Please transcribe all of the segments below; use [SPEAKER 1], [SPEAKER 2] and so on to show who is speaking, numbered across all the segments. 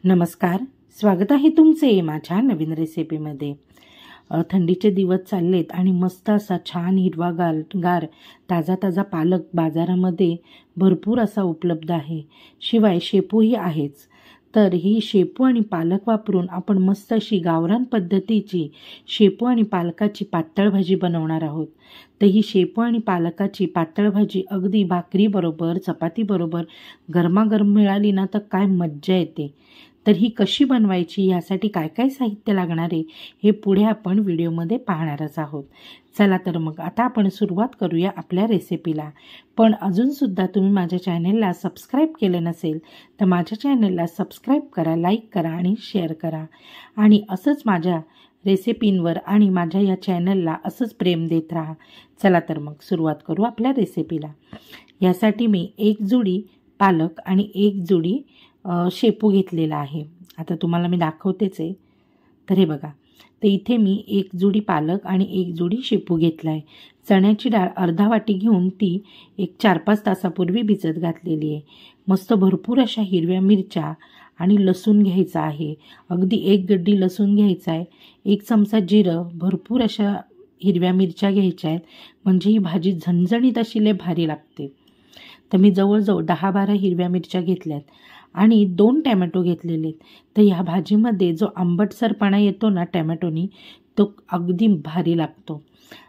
[SPEAKER 1] नमस्कार, स्वागत आहे तुमचे माझ्या नवीन रेसिपीमध्ये। थंडीचे दिवस चाललेत आणि मस्त असा छान हिरवागार ताजा ताजा पालक बाजारामध्ये भरपूर असा उपलब्ध आहे। शिवाय शेपूही आहेच। तर ही शेपू आणि पालक वापरून आपण मस्त अशी गावरान पद्धतीची शेपू आणि पालकाची पातळ भाजी बनवणार आहोत। तर ही शेपू आणि पालकाची पातळ भाजी अगदी भाकरी बरोबर चपाती बरोबर गरमागरम मिळाली ना तर काय मज्जा येते। तर ही कशी बनवायची, यासाठी काय काय साहित्य लागणार आहे हे पुढे आपण व्हिडिओमध्ये पाहणारच आहोत। चला तर मग आता आपण सुरुवात करूया आपल्या रेसिपीला। पण अजूनसुद्धा तुम्ही माझ्या चॅनलला सबस्क्राईब केले नसेल तर माझ्या चॅनलला सबस्क्राईब करा, लाईक करा आणि शेअर करा। आणि असंच माझ्या रेसिपींवर आणि माझ्या या चॅनलला असंच प्रेम देत राहा। चला तर मग सुरुवात करू आपल्या रेसिपीला। यासाठी मी एक जुडी पालक आणि एक जुडी शेपू घेतलेला आहे। आता तुम्हाला मी दाखवतेच आहे। तर हे बघा, तर इथे मी एक जुडी पालक आणि एक जुडी शेपू घेतला आहे। चण्याची डाळ अर्धा वाटी घेऊन ती एक 4-5 तासापूर्वी भिजत घातलेली आहे। मस्त भरपूर अशा हिरव्या मिरच्या आणि लसूण घ्यायचा आहे। अगदी 1 गड्डी लसूण घ्यायचा आहे। 1 चमचा जिरं, भरपूर अशा हिरव्या मिरच्या घ्यायच्या आहेत, म्हणजे ही भाजी झणझणीत अशी लय भारी लागते। तर मी जवळजवळ 10-12 हिरव्या मिरच्या घेतल्यात आणि 2 टॅमॅटो घेतलेले आहेत। तर ह्या भाजीमध्ये जो आंबटसरपणा येतो ना टॅमॅटोनी, तो अगदी भारी लागतो।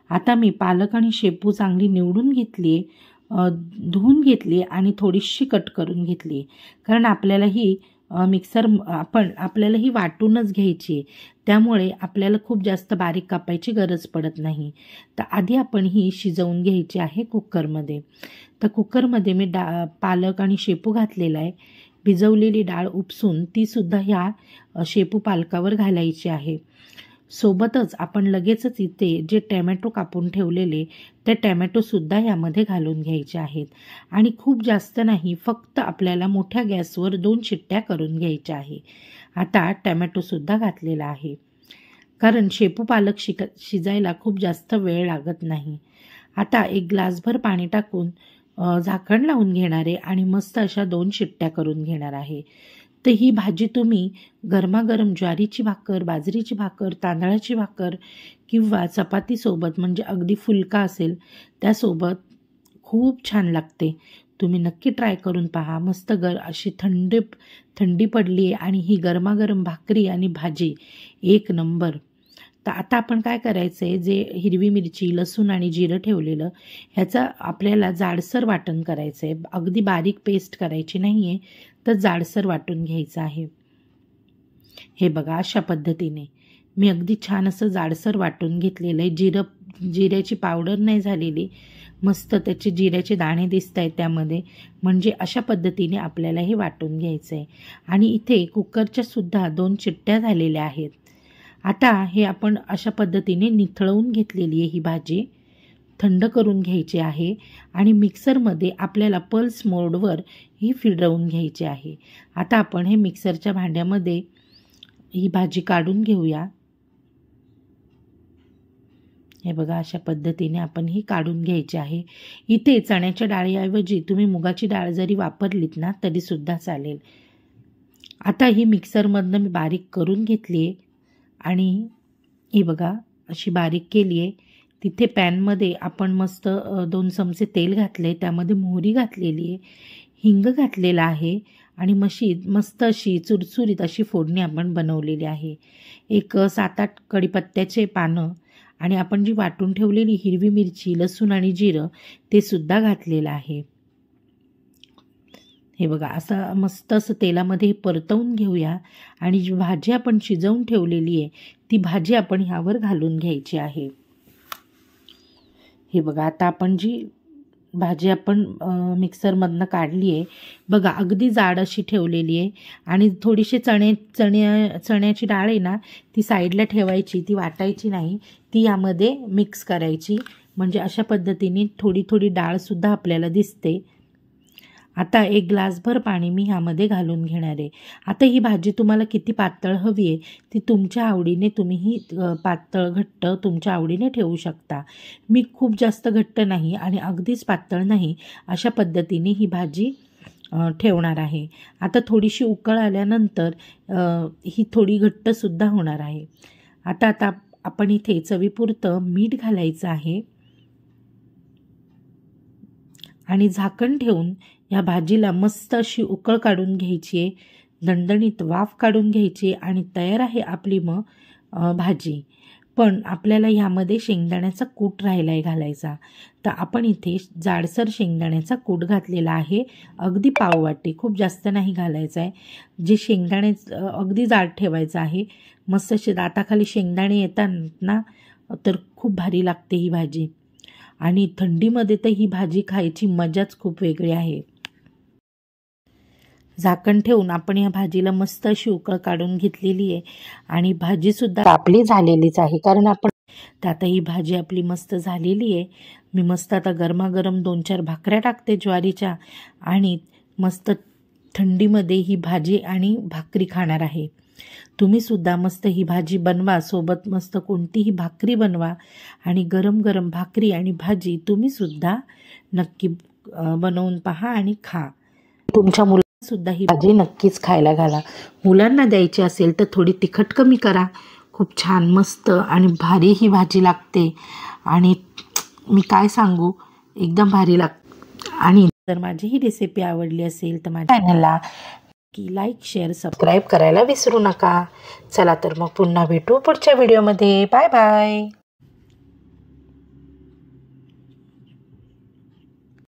[SPEAKER 1] आता मी पालक आणि शेपू चांगली निवडून घेतली आहे, धुवून घेतली आणि थोडीशी कट करून घेतली, कारण आपल्याला ही आपल्याला ही वाटूनच घ्यायची आहे, त्यामुळे आपल्याला खूप जास्त बारीक कापायची गरज पडत नाही। तर आधी आपण ही शिजवून घ्यायची आहे कुकरमध्ये। तर कुकरमध्ये मी पालक आणि शेपू घातलेला आहे। भिजवलेली डाळ उपसून ती सुद्धा ह्या शेपू पालकावर घालायची आहे। सोबतच आपण लगेचच इथे जे टॅमॅटो कापून ठेवलेले ते टॅमॅटोसुद्धा यामध्ये घालून घ्यायचे आहेत। आणि खूप जास्त नाही, फक्त आपल्याला मोठ्या गॅसवर 2 शिट्ट्या करून घ्यायच्या आहे। आता टॅमॅटोसुद्धा घातलेला आहे, कारण शेपू पालक शिजायला खूप जास्त वेळ लागत नाही। आता 1 ग्लासभर पाणी टाकून झाकण लावून घेणार आहे आणि मस्त अशा 2 शिट्ट्या करून घेणार आहे। तर ही भाजी तुम्ही गरमागरम ज्वारीची भाकर, बाजरीची भाकर, तांदळाची भाकर किंवा चपातीसोबत, म्हणजे अगदी फुलका असेल त्यासोबत खूप छान लागते। तुम्ही नक्की ट्राय करून पहा। मस्त अशी थंडी पडली आहे आणि ही गरमागरम भाकरी आणि भाजी एक नंबर। तर आता आपण काय करायचं आहे, जे हिरवी मिरची, लसूण आणि जिरं ठेवलेलं ह्याचा आपल्याला जाडसर वाटण करायचं आहे। अगदी बारीक पेस्ट करायची नाही आहे, तर जाडसर वाटून घ्यायचं आहे। हे बघा, अशा पद्धतीने मी अगदी छान असं जाडसर वाटून घेतलेलं आहे। जिऱ्याची पावडर नाही झालेली, मस्त त्याचे जिऱ्याचे दाणे दिसत आहेत त्यामध्ये, म्हणजे अशा पद्धतीने आपल्याला हे वाटून घ्यायचं आहे। आणि इथे कुकरच्या सुद्धा 2 शिट्ट्या झालेल्या आहेत। आता हे आपण अशा पद्धतीने निथळवून घेतलेली आहे ही भाजी, थंड करून घ्यायची आहे आणि मिक्सरमध्ये आपल्याला पल्स मोडवर ही फिरवून घ्यायची आहे। आता आपण हे मिक्सरच्या भांड्यामध्ये ही भाजी काढून घेऊया। हे बघा, अशा पद्धतीने आपण ही काढून घ्यायची आहे। इथे चण्याच्या डाळीऐवजी तुम्ही मुगाची डाळ जरी वापरलीत ना तरी सुद्धा चालेल। आता ही मिक्सरमधनं मी बारीक करून घेतली आहे आणि ही बघा अशी बारीक केली आहे। तिथे पॅनमध्ये आपण मस्त 2 चमचे तेल घातले, त्यामध्ये मोहरी घातलेली आहे, हिंग घातलेला आहे आणि मस्त अशी चुरचुरीत अशी फोडणी आपण बनवलेली आहे। एक 7-8 कढीपत्त्याचे पानं आणि आपण जी वाटून ठेवलेली हिरवी मिरची, लसूण आणि जिरं ते सुद्धा घातलेलं आहे। हे बघा, असं मस्त असं तेलामध्ये परतवून घेऊया आणि जी भाजी आपण शिजवून ठेवलेली आहे ती भाजी आपण ह्यावर घालून घ्यायची आहे। हे बघा, आता आपण जी भाजी आपण मिक्सरमधनं काढली आहे बघा, अगदी जाड अशी ठेवलेली आहे। आणि थोडीशी चण्याची डाळ आहे ना, ती साईडला ठेवायची, ती वाटायची नाही, ती यामध्ये मिक्स करायची, म्हणजे अशा पद्धतीने थोडी थोडी डाळसुद्धा आपल्याला दिसते। आता 1 ग्लासभर पाणी मी ह्यामध्ये घालून घेणार आहे। आता ही भाजी तुम्हाला किती पातळ हवी आहे ती तुमच्या आवडीने तुम्ही ही पातळ घट्ट तुमच्या आवडीने ठेवू शकता। मी खूप जास्त घट्ट नाही आणि अगदीच पातळ नाही, अशा पद्धतीने ही भाजी ठेवणार आहे। आता थोडीशी उकळ आल्यानंतर ही थोडी घट्टसुद्धा होणार आहे। आता आपण इथे चवीपुरतं मीठ घालायचं आहे आणि झाकण ठेवून या भाजीला मस्त अशी उकळ काढून घ्यायची आहे, दणदणीत वाफ काढून घ्यायची आणि तयार आहे आपली भाजी। पण आपल्याला ह्यामध्ये शेंगदाण्याचा कूट राहिला आहे घालायचा, तर आपण इथे जाडसर शेंगदाण्याचा कूट घातलेला आहे, अगदी पाववाटी, खूप जास्त नाही घालायचा आहे। जे शेंगदाणे अगदी जाड ठेवायचं आहे, मस्त असे दाताखाली शेंगदाणे येतात ना, तर खूप भारी लागते ही भाजी। आणि थंडीमध्ये तर ही भाजी खायची मजाच खूप वेगळी आहे। झाकण ठेवून आपण या भाजीला मस्त अशी उकळ काढून घेतलेली आहे आणि भाजीसुद्धा आपली झालेलीच आहे, कारण आपण आता ही भाजी आपली मस्त झालेली आहे। मी मस्त आता गरमागरम 2-4 भाकऱ्या टाकते ज्वारीच्या आणि मस्त थंडीमध्ये ही भाजी आणि भाकरी खाणार आहे। तुम्ही सुद्धा मस्त ही भाजी बनवा, सोबत मस्त कोणतीही भाकरी बनवा आणि गरम गरम भाकरी आणि भाजी तुम्ही सुद्धा नक्की बनवून पहा आणि खा। तुमच्या मुलांना सुद्धा ही भाजी नक्कीच खायला घाला। मुलांना द्यायची असेल तर थोडी तिखट कमी करा, खूप छान मस्त आणि भारी ही भाजी लागते आणि मी काय सांगू, एकदम भारी लागते। आणि जर माझी ही रेसिपी आवडली असेल तर माझ्या चॅनलला की लाईक, शेअर, सबस्क्राईब करायला विसरू नका। चला तर मग पुन्हा भेटू पुढच्या व्हिडिओमध्ये। Bye bye.